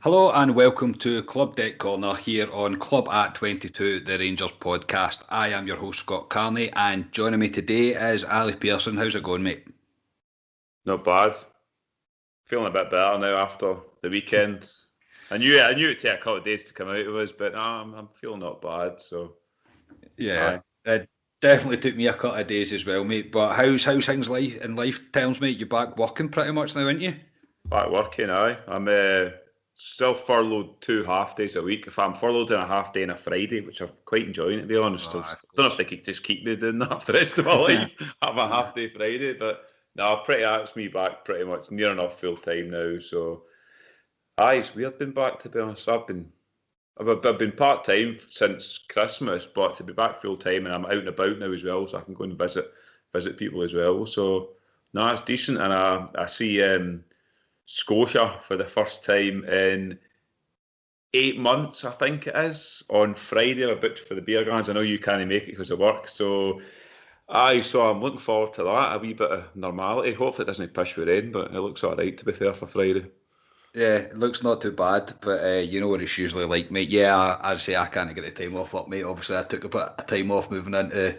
Hello and welcome to Club Deck Corner here on Club at 22, the Rangers podcast. I am your host Scott Carney and joining me today is Ali Pearson. How's it going, mate? Not bad. Feeling a bit better now after the weekend. I knew it'd take a couple of days to come out of us, but I'm feeling not bad. So yeah, it definitely took me a couple of days as well, mate. But how's things in life terms, mate? You're back working pretty much now, aren't you? Back working, aye. I'm still furloughed 2 half days a week. If I'm furloughed on a half day and a Friday, which I'm quite enjoying, to be honest. I don't know if they could just keep me doing that for the rest of my life. Have a half day Friday, but no, that's me back pretty much near enough full time now. So it's weird being back, to be honest. I've been part time since Christmas, but to be back full time and I'm out and about now as well, so I can go and visit people as well. So no, it's decent, and I see Scotia for the first time in 8 months, I think it is, on Friday. I'm booked for the beer gardens. I know you can't make it because of work, so I'm looking forward to that. A wee bit of normality. Hopefully it doesn't push for rain, but it looks all right, to be fair, for Friday. Yeah, it looks not too bad, but you know what it's usually like, mate. Yeah, as I say, I can't get the time off up, mate. Obviously, I took a bit of time off moving into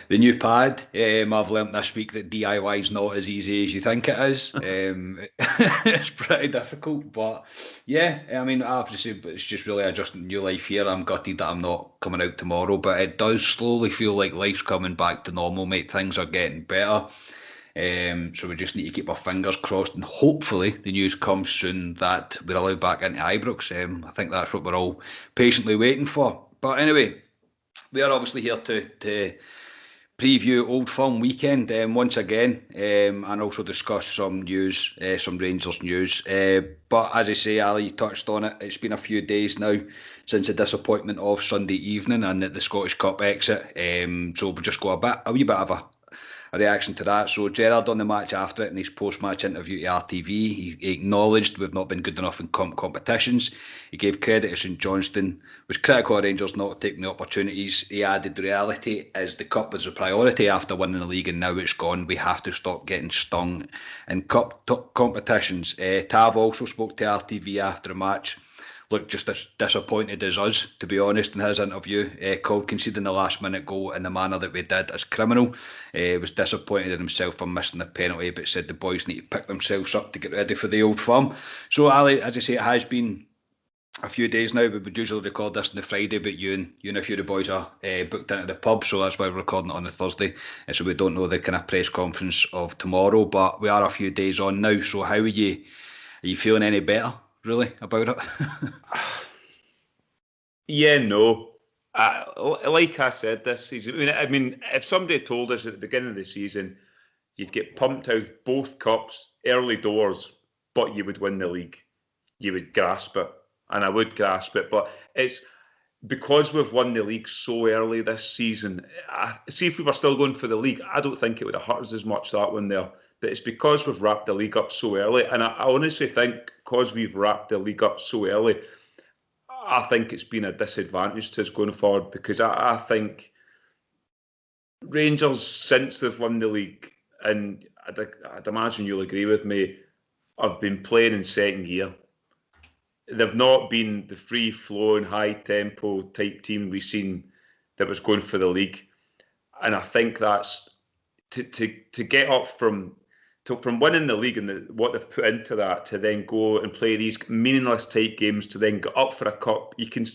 the new pad. I've learnt this week that DIY is not as easy as you think it is. It's pretty difficult, but yeah, I mean, I have to say, it's just really adjusting new life here. I'm gutted that I'm not coming out tomorrow, but it does slowly feel like life's coming back to normal, mate. Things are getting better. So we just need to keep our fingers crossed, and hopefully the news comes soon that we're allowed back into Ibrox. I think that's what we're all patiently waiting for. But anyway, we are obviously here to preview Old Firm weekend once again, and also discuss some news, some Rangers news. But as I say, Ali, you touched on it. It's been a few days now since the disappointment of Sunday evening and the Scottish Cup exit. So we'll just go a wee bit of a reaction to that. So Gerrard on the match after it in his post-match interview to RTV, he acknowledged we've not been good enough in competitions. He gave credit to St Johnstone, was critical of Rangers not taking the opportunities. He added, the reality is the cup was a priority after winning the league and now it's gone. We have to stop getting stung in cup competitions. Tav also spoke to RTV after the match. Looked just as disappointed as us, to be honest, in his interview. Called conceding the last minute goal in the manner that we did as criminal. Was disappointed in himself for missing the penalty, but said the boys need to pick themselves up to get ready for the Old Firm. So Ali, as I say, it has been a few days now. We would usually record this on the Friday, but you and a few of the boys are booked into the pub, so that's why we're recording it on the Thursday. So we don't know the kind of press conference of tomorrow, but we are a few days on now. So how are you? Are you feeling any better, really, about it? Yeah, no. Like I said this season, I mean, if somebody told us at the beginning of the season you'd get pumped out both cups early doors, but you would win the league, you would grasp it, and I would grasp it. But it's because we've won the league so early this season. See, if we were still going for the league, I don't think it would have hurt us as much, that one there. But it's because we've wrapped the league up so early, and I honestly think because we've wrapped the league up so early, I think it's been a disadvantage to us going forward, because I think Rangers, since they've won the league, and I'd imagine you'll agree with me, have been playing in second gear. They've not been the free-flowing, high-tempo type team we've seen that was going for the league. And I think that's to get up from winning the league and what they've put into that, to then go and play these meaningless type games, to then get up for a cup. You can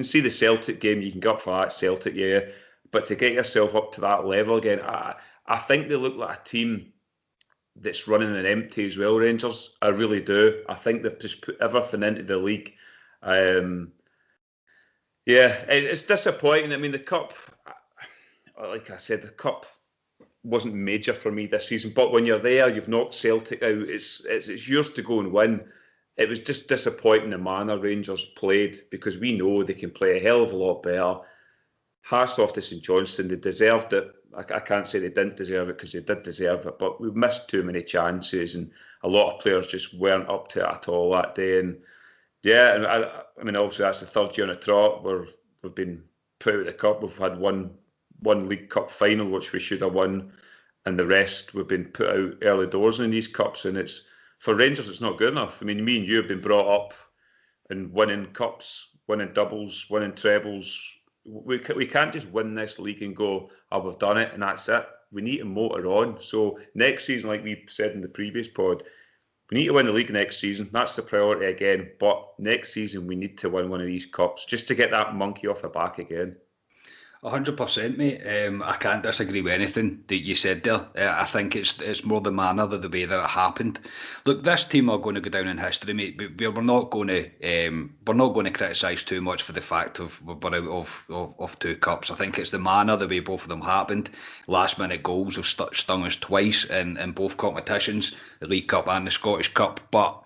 see the Celtic game, you can get up for that, Celtic, yeah. But to get yourself up to that level again, I think they look like a team that's running an empty as well, Rangers. I really do. I think they've just put everything into the league. It's disappointing. I mean, the cup, like I said, the cup wasn't major for me this season. But when you're there, you've knocked Celtic out. It's yours to go and win. It was just disappointing the manner Rangers played, because we know they can play a hell of a lot better. Hats off to St Johnstone. They deserved it. I can't say they didn't deserve it, because they did deserve it. But we missed too many chances, and a lot of players just weren't up to it at all that day. And yeah, I mean, obviously that's the third year on a trot where we've been put out of the cup. We've had one League Cup final, which we should have won, and the rest we've been put out early doors in these cups. And it's, for Rangers, it's not good enough. I mean, me and you have been brought up and winning cups, winning doubles, winning trebles. We can't just win this league and go, oh, we've done it and that's it. We need to motor on. So next season, like we said in the previous pod, we need to win the league next season. That's the priority again. But next season, we need to win one of these cups just to get that monkey off the back again. 100%, mate. I can't disagree with anything that you said there. I think it's more the manner of the way that it happened. Look, this team are going to go down in history, mate. But we're not going to criticise too much for the fact of we're out of two cups. I think it's the manner, the way both of them happened. Last minute goals have stung us twice in both competitions, the League Cup and the Scottish Cup. But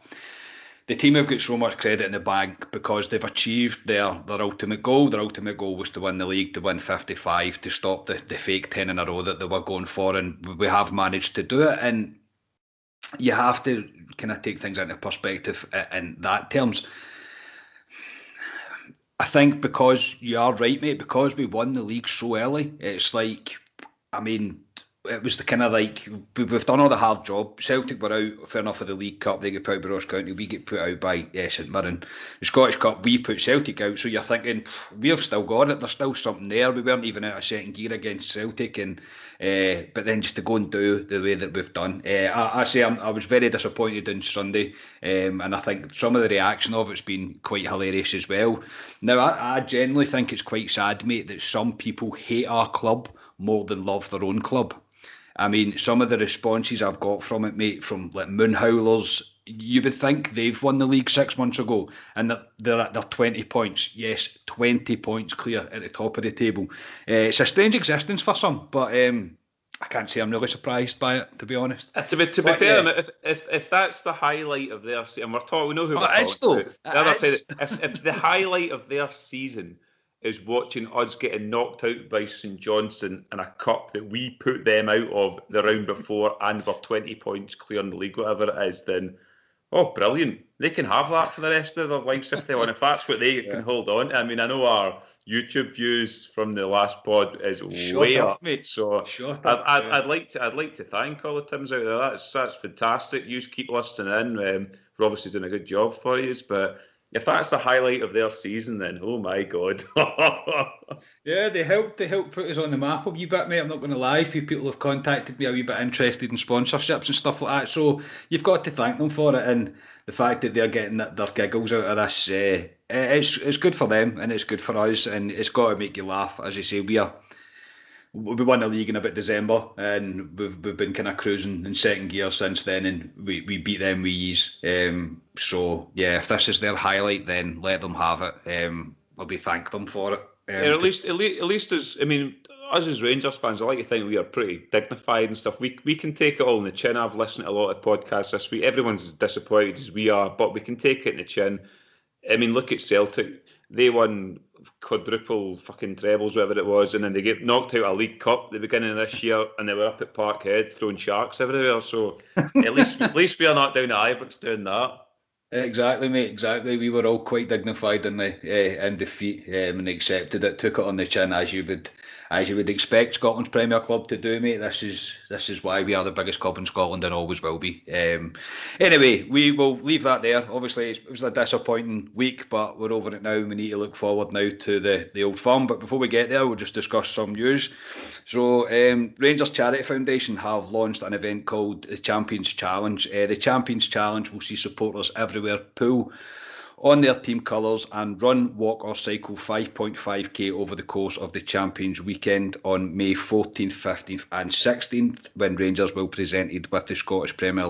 the team have got so much credit in the bank because they've achieved their ultimate goal. Their ultimate goal was to win the league, to win 55, to stop the fake 10 in a row that they were going for, and we have managed to do it. And you have to kind of take things into perspective in that terms. I think because you are right, mate, because we won the league so early, it's like, I mean, it was the kind of like, we've done all the hard job. Celtic were out, fair enough, for the League Cup. They get put out by Ross County. We get put out by St Mirren. The Scottish Cup, we put Celtic out. So you're thinking, we've still got it. There's still something there. We weren't even out of second gear against Celtic. But then just to go and do the way that we've done. I was very disappointed on Sunday. And I think some of the reaction of it's been quite hilarious as well. Now, I generally think it's quite sad, mate, that some people hate our club more than love their own club. I mean, some of the responses I've got from it, mate, from like moon howlers, you would think they've won the league 6 months ago and they're at their 20 points. Yes, 20 points clear at the top of the table. It's a strange existence for some, but I can't say I'm really surprised by it, to be honest. To be fair, yeah. if that's the highlight of their season, we know who we're talking about. If the highlight of their season is watching us getting knocked out by St Johnstone in a cup that we put them out of the round before and we're 20 points clear in the league, whatever it is, then, oh, brilliant. They can have that for the rest of their lives if they want. If that's what they can hold on to. I mean, I know our YouTube views from the last pod is way up, mate. So I'd like to thank all the Tims out there. That's fantastic. You keep listening in. We're obviously doing a good job for you, but if that's the highlight of their season, then oh my God. Yeah, they helped put us on the map a wee bit, mate. I'm not going to lie. A few people have contacted me a wee bit interested in sponsorships and stuff like that. So you've got to thank them for it. And the fact that they're getting their giggles out of this, it's good for them and it's good for us. And it's got to make you laugh. As you say, we won the league in about December and we've been kind of cruising in second gear since then, and we beat them with ease. So yeah, if this is their highlight, then let them have it. I'll be thank them for it. Yeah, at least as, I mean, us as Rangers fans, I like to think we are pretty dignified and stuff. We can take it all in the chin. I've listened to a lot of podcasts this week. Everyone's as disappointed as we are, but we can take it in the chin. I mean, look at Celtic. They won quadruple fucking trebles, whatever it was, and then they get knocked out of a League Cup at the beginning of this year, and they were up at Parkhead throwing sharks everywhere. So at least we are not down at Ibrox doing that. Exactly, mate. Exactly. We were all quite dignified in defeat and accepted it. Took it on the chin, as you would expect Scotland's Premier Club to do, mate. This is why we are the biggest club in Scotland and always will be. Anyway, we will leave that there. Obviously, it was a disappointing week, but we're over it now. We need to look forward now to the Old Firm. But before we get there, we'll just discuss some news. So, Rangers Charity Foundation have launched an event called the Champions Challenge. The Champions Challenge will see supporters everywhere pull on their team colours and run, walk or cycle 5.5k over the course of the Champions weekend on May 14th, 15th and 16th, when Rangers will be presented with the Scottish Premier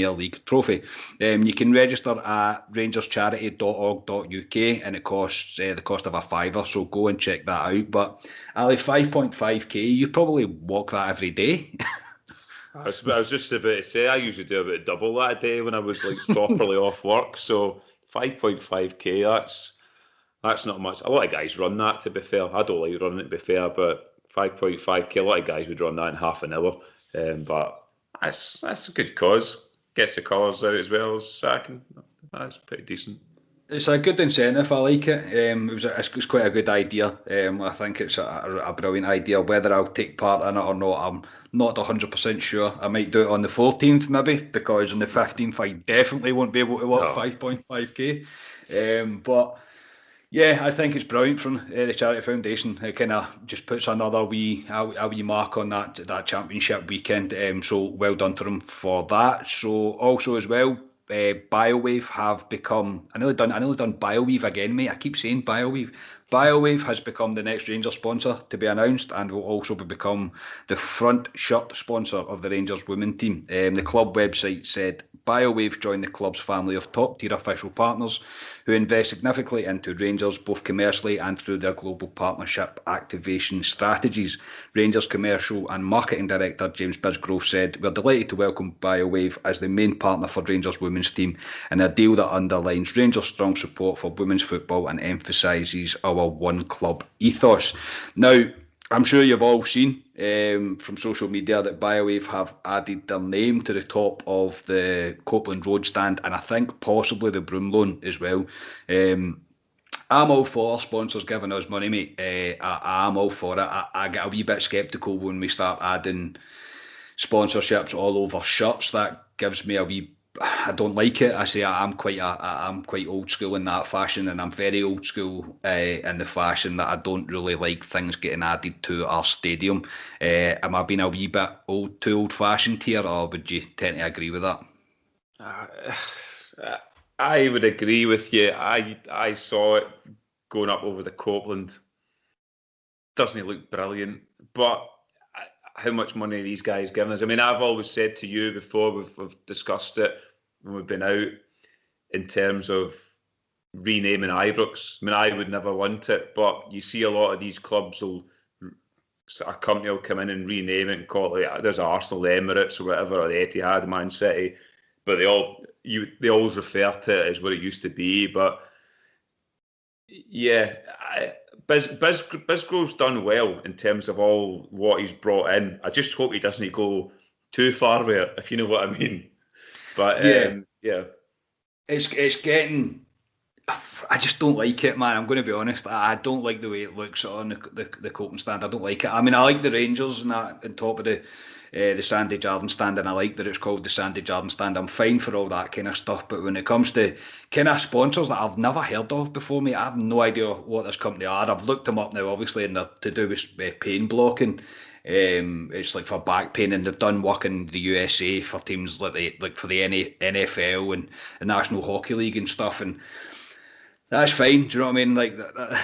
League trophy. You can register at rangerscharity.org.uk and it costs the cost of a £5, so go and check that out. But Ali, 5.5k, you probably walk that every day. I was just about to say, I usually do about double that a day when I was like properly off work. So 5.5k, that's not much. A lot of guys run that, to be fair. I don't like running it, to be fair, but 5.5k, a lot of guys would run that in half an hour. But that's a good cause. Gets the colours out as well as sacking. That's pretty decent. It's a good incentive. I like it. It's quite a good idea. I think it's a brilliant idea. Whether I'll take part in it or not, I'm not 100% sure. I might do it on the 14th maybe, because on the 15th I definitely won't be able to walk Oh, 5.5k. But yeah, I think it's brilliant from the Charity Foundation. It kind of just puts another wee mark on that championship weekend. So well done for them for that. So also as well, BioWave have become. I nearly done BioWave again, mate. I keep saying BioWave. BioWave has become the next Rangers sponsor to be announced, and will also become the front shirt sponsor of the Rangers women team. The club website said BioWave joined the club's family of top-tier official partners who invest significantly into Rangers both commercially and through their global partnership activation strategies. Rangers commercial and marketing director James Bisgrove said, "We're delighted to welcome BioWave as the main partner for Rangers women's team in a deal that underlines Rangers' strong support for women's football and emphasises our one club ethos." Now, I'm sure you've all seen from social media that BioWave have added their name to the top of the Copeland Road stand, and I think possibly the Broom Loan as well. I'm all for sponsors giving us money, mate. I'm all for it. I get a wee bit sceptical when we start adding sponsorships all over shirts. That gives me a wee. I don't like it. I say I'm quite old school in that fashion, and I'm very old school in the fashion that I don't really like things getting added to our stadium. Am I being a wee bit too old fashioned here, or would you tend to agree with that? uh, I would agree with you. I saw it going up over the Copeland. Doesn't look brilliant, but how much money are these guys giving us? I mean, I've always said to you before, we've discussed it when we've been out, in terms of renaming Ibrox. I mean, I would never want it, but you see a lot of these clubs a company will come in and rename it and call it, there's Arsenal, the Emirates or whatever, or the Etihad, Man City, but they always refer to it as what it used to be. But yeah, Bisgrove's done well in terms of all what he's brought in. I just hope he doesn't go too far with it, if you know what I mean. But Yeah, yeah, it's getting. I just don't like it, man. I'm going to be honest. I don't like the way it looks on the coping stand. I don't like it. I mean, I like the Rangers and that on top of the Sandy Jardine stand, and I like that it's called the Sandy Jardine stand. I'm fine for all that kind of stuff. But when it comes to kind of sponsors that I've never heard of before, mate, I have no idea what this company are. I've looked them up now, obviously, and they're to do with pain blocking. It's like for back pain, and they've done work in the USA for teams like for the NFL and the National Hockey League and stuff, and that's fine. Do you know what I mean? Like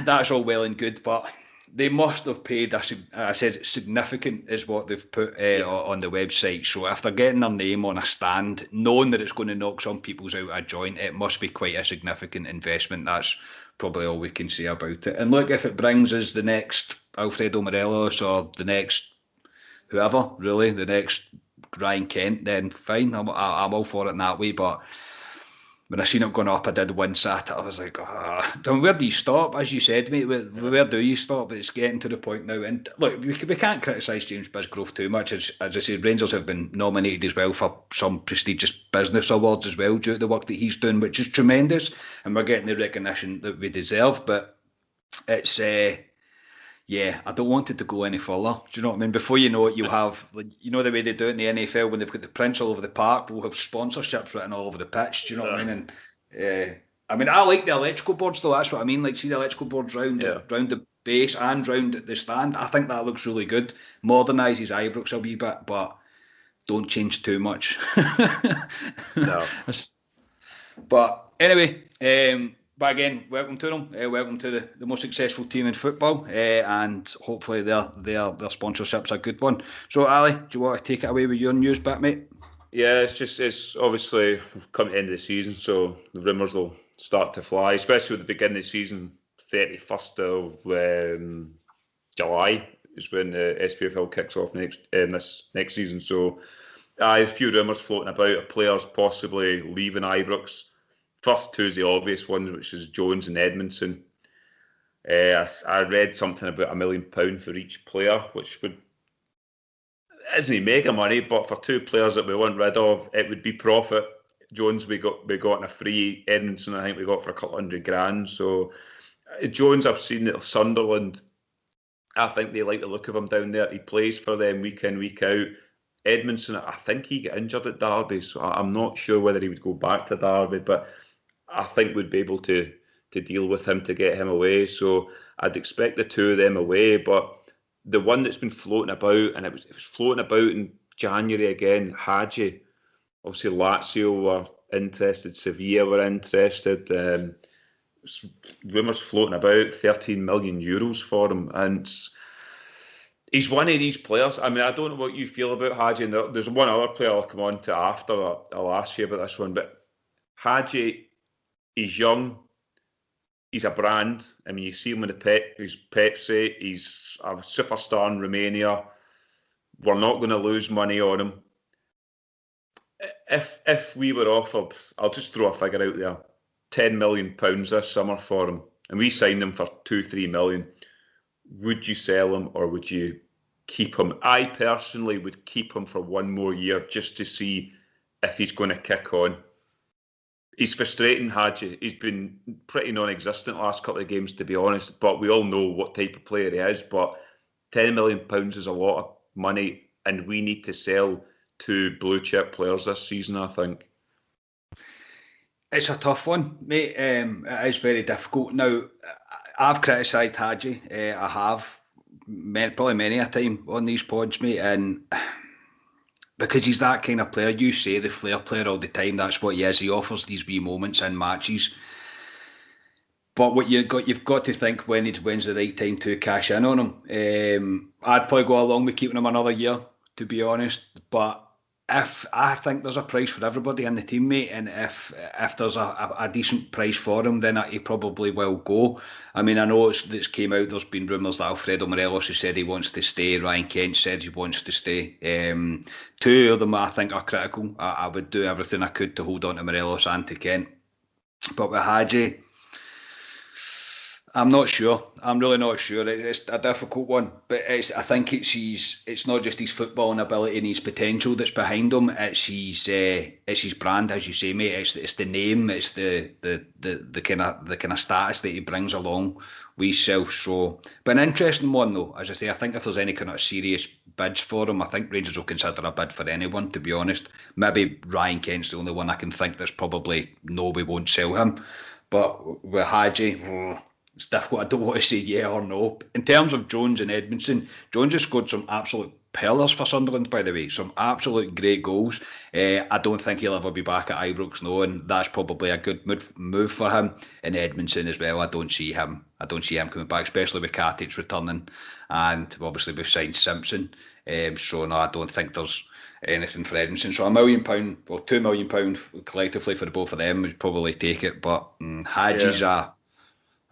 that's all well and good, but they must have paid. I said significant is what they've put yeah, on the website. So if they're getting their name on a stand, knowing that it's going to knock some people's out a joint, it must be quite a significant investment. That's probably all we can say about it. And look, if it brings us the next Alfredo Morelos or the next whoever, really, the next Ryan Kent, then fine. I'm all for it in that way, but when I seen it going up, I did wince at it. I was like, where do you stop? As you said, mate, where do you stop? It's getting to the point now. And look, we can't criticise James Bisgrove too much. As I said, Rangers have been nominated as well for some prestigious business awards as well due to the work that he's doing, which is tremendous. And we're getting the recognition that we deserve. But it's yeah, I don't want it to go any further. Do you know what I mean? Before you know it, you'll have, like, you know, the way they do it in the NFL when they've got the prints all over the park, we'll have sponsorships written all over the pitch. Do you know what I mean? And I mean, I like the electrical boards though. That's what I mean. Like, see the electrical boards yeah. round the base and round the stand. I think that looks really good. Modernises Ibrox a wee bit, but don't change too much. No. But anyway, but again, welcome to them. Welcome to the most successful team in football, and hopefully their sponsorship's a good one. So, Ali, do you want to take it away with your news bit, mate? Yeah, it's obviously we've come to the end of the season, so the rumours will start to fly, especially with the beginning of the season. 31st of July is when the SPFL kicks off this next season. So, a few rumours floating about of players possibly leaving Ibrox. First two is the obvious ones, which is Jones and Edmondson. I read something about £1 million for each player, which isn't mega money, but for two players that we want rid of, it would be profit. Jones we got in a free. Edmondson I think we got for a couple $100,000. So Jones I've seen at Sunderland. I think they like the look of him down there. He plays for them week in, week out. Edmondson, I think he got injured at Derby, so I'm not sure whether he would go back to Derby, but I think we'd be able to deal with him to get him away. So I'd expect the two of them away. But the one that's been floating about, and it was floating about in January again, Hagi. Obviously, Lazio were interested, Sevilla were interested. Rumours floating about 13 million euros for him, and he's one of these players. I mean, I don't know what you feel about Hagi. And there's one other player I'll come on to after. I'll ask you about this one, but Hagi, he's young. He's a brand. I mean, you see him in he's Pepsi. He's a superstar in Romania. We're not going to lose money on him. If we were offered, I'll just throw a figure out there, £10 million this summer for him, and we signed him for 2-3 million, would you sell him or would you keep him? I personally would keep him for one more year just to see if he's going to kick on. He's frustrating, Hagi. He's been pretty non-existent the last couple of games, to be honest, but we all know what type of player he is. But £10 million is a lot of money, and we need to sell two blue-chip players this season, I think. It's a tough one, mate. It is very difficult. Now, I've criticised Hagi. I have, probably many a time on these pods, mate, and because he's that kind of player, you say the flair player all the time, that's what he is. He offers these wee moments in matches. But what you've got to think when's the right time to cash in on him. I'd probably go along with keeping him another year, to be honest. But if I think there's a price for everybody in the team, mate, and if there's a decent price for him, then he probably will go. I mean, I know it's came out, there's been rumours that Alfredo Morelos has said he wants to stay, Ryan Kent said he wants to stay. Two of them I think are critical. I would do everything I could to hold on to Morelos and to Kent. But with Hagi, I'm not sure. I'm really not sure. It's a difficult one, but I think it's not just his footballing ability and his potential that's behind him. It's his brand, as you say, mate. It's the name. It's the kind of status that he brings along with himself. So, but an interesting one though. As I say, I think if there's any kind of serious bids for him, I think Rangers will consider a bid for anyone. To be honest, maybe Ryan Kent's the only one I can think that's probably no, we won't sell him. But with Hagi, it's difficult. I don't want to say yeah or no. In terms of Jones and Edmondson, Jones has scored some absolute pearlers for Sunderland, by the way. Some absolute great goals. I don't think he'll ever be back at Ibrox, no, and that's probably a good move for him. And Edmondson as well. I don't see him coming back, especially with Katic returning, and obviously we've signed Simpson. So no, I don't think there's anything for Edmondson. So £1 million or £2 million collectively for the both of them would probably take it. But Hagi's a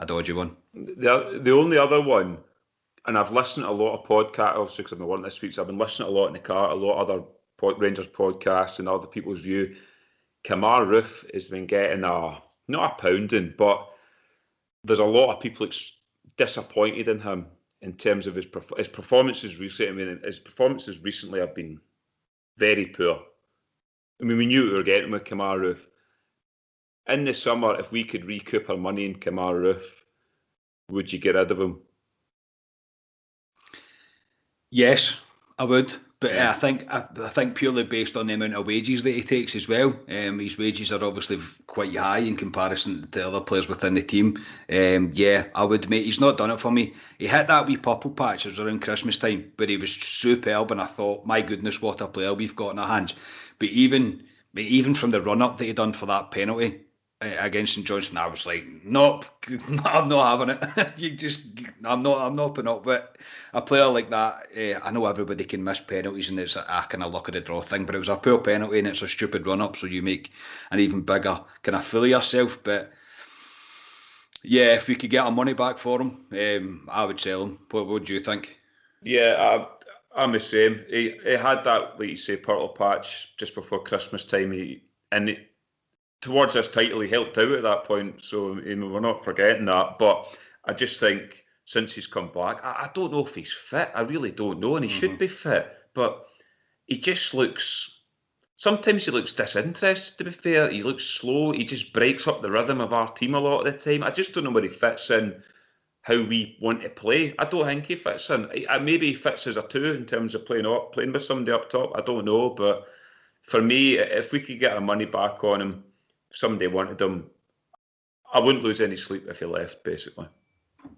dodgy one. The only other one, and I've listened to a lot of podcasts, obviously because I've been working this week, so I've been listening a lot in the car, a lot of other Rangers podcasts and other people's view. Kemar Roofe has been getting not a pounding, but there's a lot of people disappointed in him in terms of his performances recently. I mean, his performances recently have been very poor. I mean, we knew we were getting with Kemar Roofe. In the summer, if we could recoup our money in Kemar Roofe, would you get rid of him? Yes, I would. But I think purely based on the amount of wages that he takes as well. His wages are obviously quite high in comparison to other players within the team. Yeah, I would, mate. He's not done it for me. He hit that wee purple patch. It was around Christmas time, but he was superb, and I thought, my goodness, what a player we've got in our hands. But even from the run up that he done for that penalty against St Johnstone, I was like, nope, I'm not having it. I'm not putting up with a player like that. I know everybody can miss penalties and it's a kind of luck of the draw thing, but it was a poor penalty and it's a stupid run up, so you make an even bigger kind of fool of yourself. But yeah, if we could get our money back for him, I would sell him. What do you think? Yeah, I'm the same. He had that, like you say, purple patch just before Christmas time, towards this title, he helped out at that point, so we're not forgetting that. But I just think since he's come back, I don't know if he's fit. I really don't know, and he should be fit. But he just looks sometimes he looks disinterested, to be fair. He looks slow. He just breaks up the rhythm of our team a lot of the time. I just don't know where he fits in how we want to play. I don't think he fits in. Maybe he fits as a 2 in terms of playing with somebody up top. I don't know. But for me, if we could get our money back on him, if somebody wanted him, I wouldn't lose any sleep if he left, basically.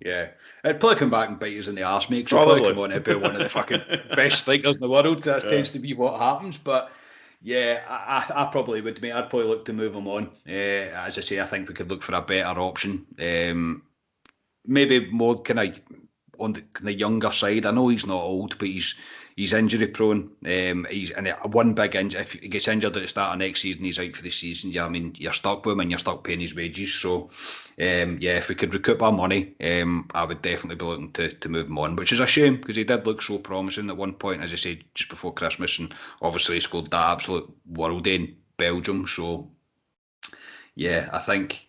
Yeah, it'd probably come back and bite us in the arse, mate. Probably come on to be one of the fucking best strikers in the world. That tends to be what happens. But yeah, I probably would, mate. I'd probably look to move him on. As I say, I think we could look for a better option. Maybe more kind of on the younger side. I know he's not old, but he's injury prone. He's one big injury. If he gets injured at the start of next season, he's out for the season. Yeah, I mean, you're stuck with him and you're stuck paying his wages. So, yeah, if we could recoup our money, I would definitely be looking to move him on, which is a shame because he did look so promising at one point, as I said, just before Christmas, and obviously he scored that absolute worldie in Belgium. So, yeah, I think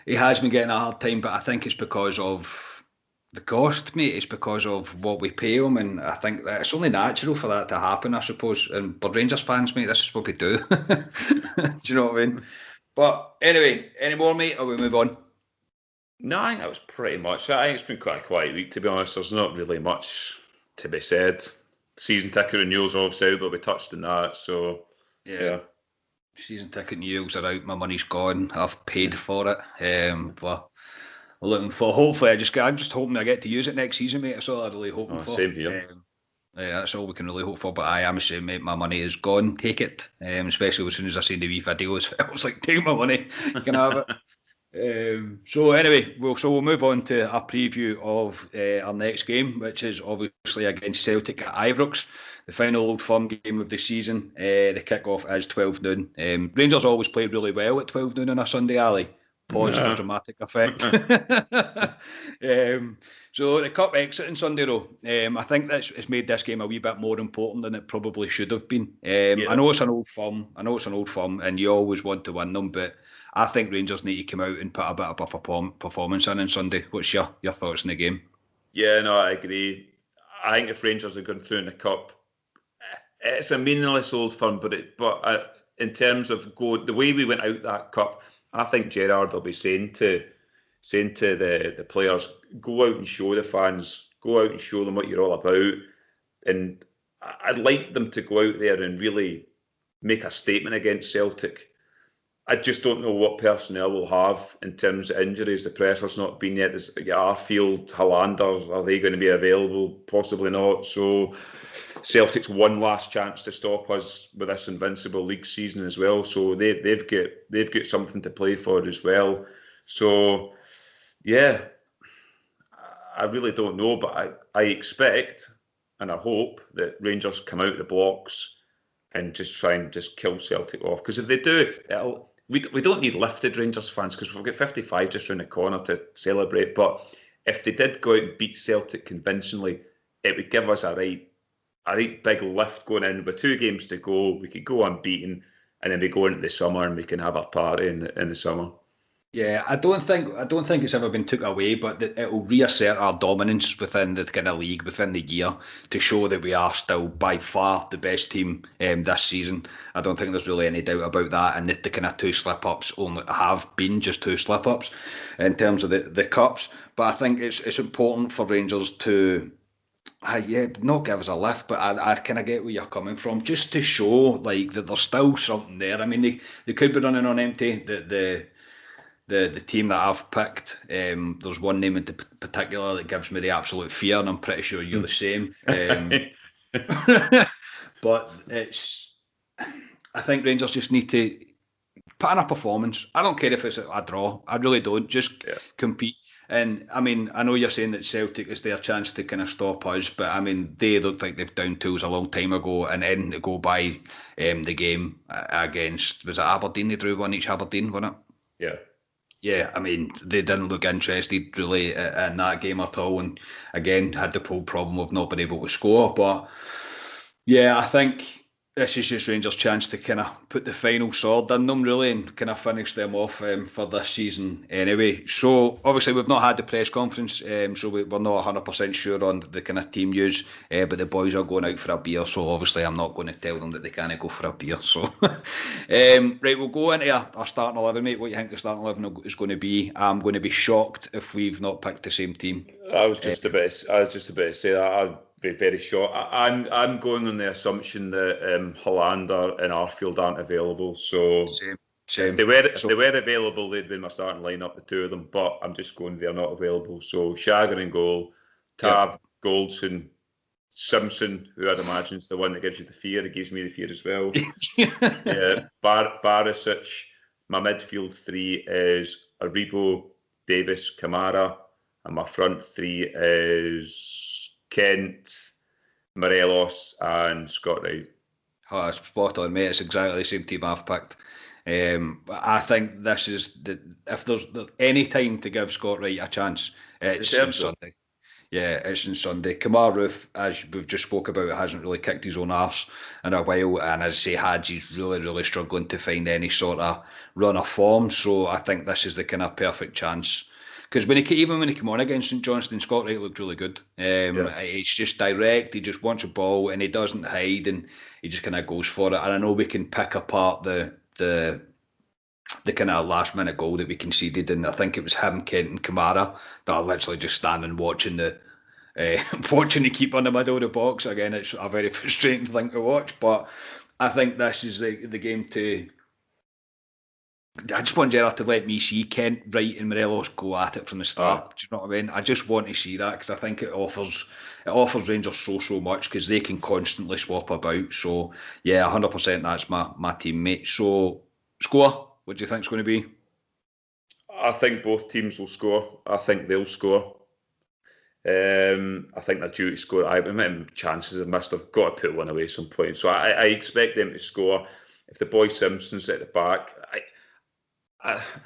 he has been getting a hard time, but I think it's because of the cost, mate. It's because of what we pay him, and I think that it's only natural for that to happen, I suppose. And for Rangers fans, mate, this is what we do. Do you know what I mean? But anyway, any more, mate, or we move on? No, I think that was pretty much. I think it's been quite a quiet week, to be honest. There's not really much to be said. Season ticket renewals obviously out, but we touched on that. So yeah. Season ticket renewals are out. My money's gone. I've paid for it. But looking for. Hopefully, I'm just hoping I get to use it next season, mate. That's all I'm really hoping for. Same here. Yeah, that's all we can really hope for. But I am saying, mate, my money is gone. Take it. Especially as soon as I seen the wee videos, I was like, take my money. You can have it. So anyway, we'll move on to a preview of our next game, which is obviously against Celtic at Ibrox, the final Old Firm game of the season. The kick-off is 12 noon. Rangers always play really well at 12 noon on a Sunday, Ali. Pause for dramatic effect. So the cup exiting Sunday, though, I think it's made this game a wee bit more important than it probably should have been. I know it's an Old Firm. And you always want to win them, but I think Rangers need to come out and put a bit of a performance in on Sunday. What's your thoughts on the game? Yeah, no, I agree. I think if Rangers are going through in the cup, it's a meaningless Old Firm, but in terms of the way we went out that cup, I think Gerrard will be saying to the players, go out and show the fans, go out and show them what you're all about. And I'd like them to go out there and really make a statement against Celtic. I just don't know what personnel we'll have in terms of injuries. The pressure's not been yet. There's Arfield, Hollander, are they going to be available? Possibly not. So Celtic's one last chance to stop us with this invincible league season as well. So they've got something to play for as well. So yeah, I really don't know, but I expect and I hope that Rangers come out of the blocks and just try and just kill Celtic off. Because if they do, we don't need lifted Rangers fans because we've got 55 just round the corner to celebrate. But if they did go out and beat Celtic convincingly, it would give us a right big lift going in with 2 games to go. We could go unbeaten, and then we go into the summer and we can have a party in the summer. Yeah, I don't think it's ever been took away, but it will reassert our dominance within the kind of league within the year to show that we are still by far the best team this season. I don't think there's really any doubt about that, and the kind of 2 slip-ups only have been just 2 slip-ups in terms of the cups. But I think it's important for Rangers to not give us a lift, but I kind of get where you're coming from, just to show like that there's still something there. I mean, they could be running on empty. The team that I've picked, there's one name in particular that gives me the absolute fear, and I'm pretty sure you're the same. But I think Rangers just need to put in a performance. I don't care if it's a draw. I really don't. Just compete. And I mean, I know you're saying that Celtic is their chance to kind of stop us, but I mean, they look like they've down tools a long time ago, and then to go by the game against, was it Aberdeen? They drew 1 each, Aberdeen, wasn't it? Yeah. Yeah, I mean, they didn't look interested really in that game at all, and again had the whole problem of not being able to score. But yeah, I think this is just Rangers' chance to kind of put the final sword in them, really, and kind of finish them off for this season anyway. So, obviously, we've not had the press conference, so we're not 100% sure on the kind of team use, but the boys are going out for a beer, so obviously I'm not going to tell them that they can't go for a beer. So, right, we'll go into our starting 11, mate. What do you think the starting 11 is going to be? I'm going to be shocked if we've not picked the same team. I was just about to say that. I'd be very shocked. I'm going on the assumption that Hollander and Arfield aren't available. So Same. If they were available, they'd be my starting lineup, the two of them. But I'm just going they're not available. So Shagger in goal, Tav, Goldson, Simpson, who I'd imagine is the one that gives you the fear. It gives me the fear as well. Barisic. My midfield three is Aribo, Davis, Kamara. And my front three is Kent, Morelos, and Scott Wright. Oh, spot on, mate. It's exactly the same team I've picked. I think this is if there's any time to give Scott Wright a chance, it's on Sunday. Yeah, it's on Sunday. Kamar Roof, as we've just spoke about, hasn't really kicked his own arse in a while, and as I say, Hadji's really, really struggling to find any sort of run of form. So I think this is the kind of perfect chance. Because even when he came on against St Johnstone, Scott Wright looked really good. He's just direct. He just wants a ball and he doesn't hide, and he just kind of goes for it. And I know we can pick apart the kind of last minute goal that we conceded, and I think it was him, Kent, and Kamara that are literally just standing watching the keeper in the middle of the box. Again, it's a very frustrating thing to watch, but I think this is the game to. I just want Gerrard to let me see Kent, Wright and Morelos go at it from the start. Do you know what I mean? I just want to see that because I think it offers Rangers so much because they can constantly swap about. So yeah, 100% that's my teammate. So score, what do you think it's going to be? I think both teams will score. I think they'll score. I think they're due to score. I mean, chances have missed. I've got to put one away at some point. So I expect them to score. If the boy Simpson's at the back,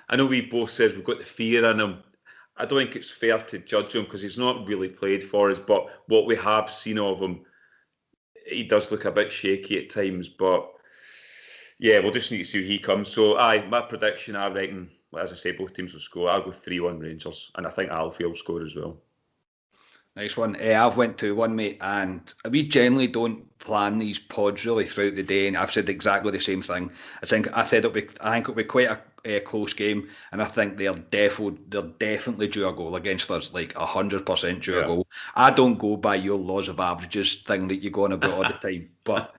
I know we both said we've got the fear in him. I don't think it's fair to judge him because he's not really played for us. But what we have seen of him, he does look a bit shaky at times. But yeah, we'll just need to see who he comes. So my prediction, I reckon, as I say, both teams will score. I'll go 3-1 Rangers, and I think Alfie will score as well. Nice one. I've went 2-1, mate, and we generally don't plan these pods really throughout the day, and I've said exactly the same thing. I think it'll be quite a close game, and I think they're definitely due a goal against us, like 100% due a goal. I don't go by your laws of averages thing that you go on about all the time, but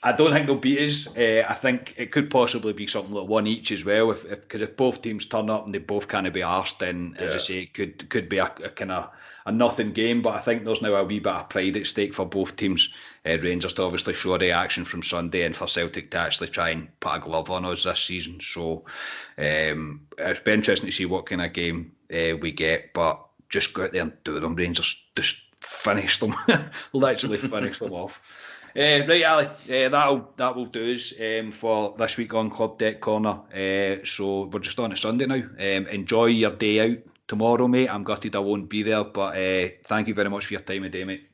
I don't think they'll beat us. I think it could possibly be something like one each as well, because if both teams turn up and they both kind of be arsed, then as I say, it could be a kind of a nothing game. But I think there's now a wee bit of pride at stake for both teams. Rangers to obviously show a reaction from Sunday, and for Celtic to actually try and put a glove on us this season. So it's been interesting to see what kind of game we get. But just go out there and do them, Rangers. Just finish them, literally finish them off. Right, Ali, that will do us for this week on Club Deck Corner. So we're just on a Sunday now. Enjoy your day out tomorrow, mate. I'm gutted I won't be there, but thank you very much for your time today, mate.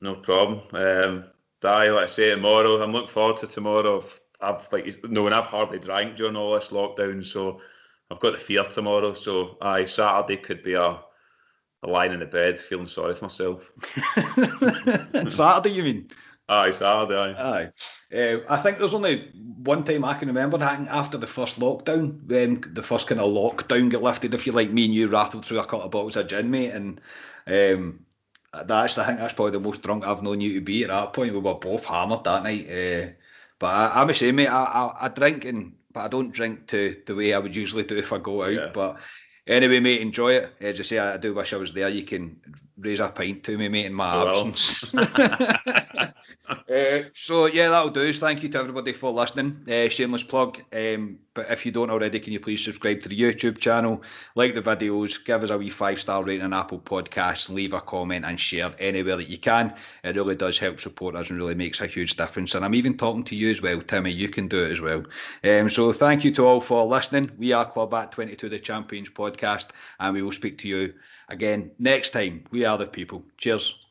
No problem. Like I say, tomorrow, I'm looking forward to tomorrow. I've hardly drank during all this lockdown, so I've got the fear tomorrow. So Saturday could be a lying in the bed feeling sorry for myself. Saturday, you mean? Saturday. Aye. I think there's only one time I can remember that after the first lockdown, when the first kind of lockdown got lifted, if you like, me and you rattled through a couple of bottles of gin, mate, and I think that's probably the most drunk I've known you to be at that point. We were both hammered that night. But I'm the same, mate. I drink, but I don't drink to the way I would usually do if I go out. Yeah. But anyway, mate, enjoy it. As I say, I do wish I was there. You can raise a pint to me, mate, in my absence. So yeah, that'll do us. Thank you to everybody for listening. Shameless plug. But if you don't already, can you please subscribe to the YouTube channel, like the videos, give us a wee 5-star rating on Apple Podcasts, leave a comment and share anywhere that you can. It really does help support us and really makes a huge difference. And I'm even talking to you as well, Timmy. You can do it as well. So thank you to all for listening. We are Club at 22, the Champions Podcast, and we will speak to you again next time. We are the people. Cheers.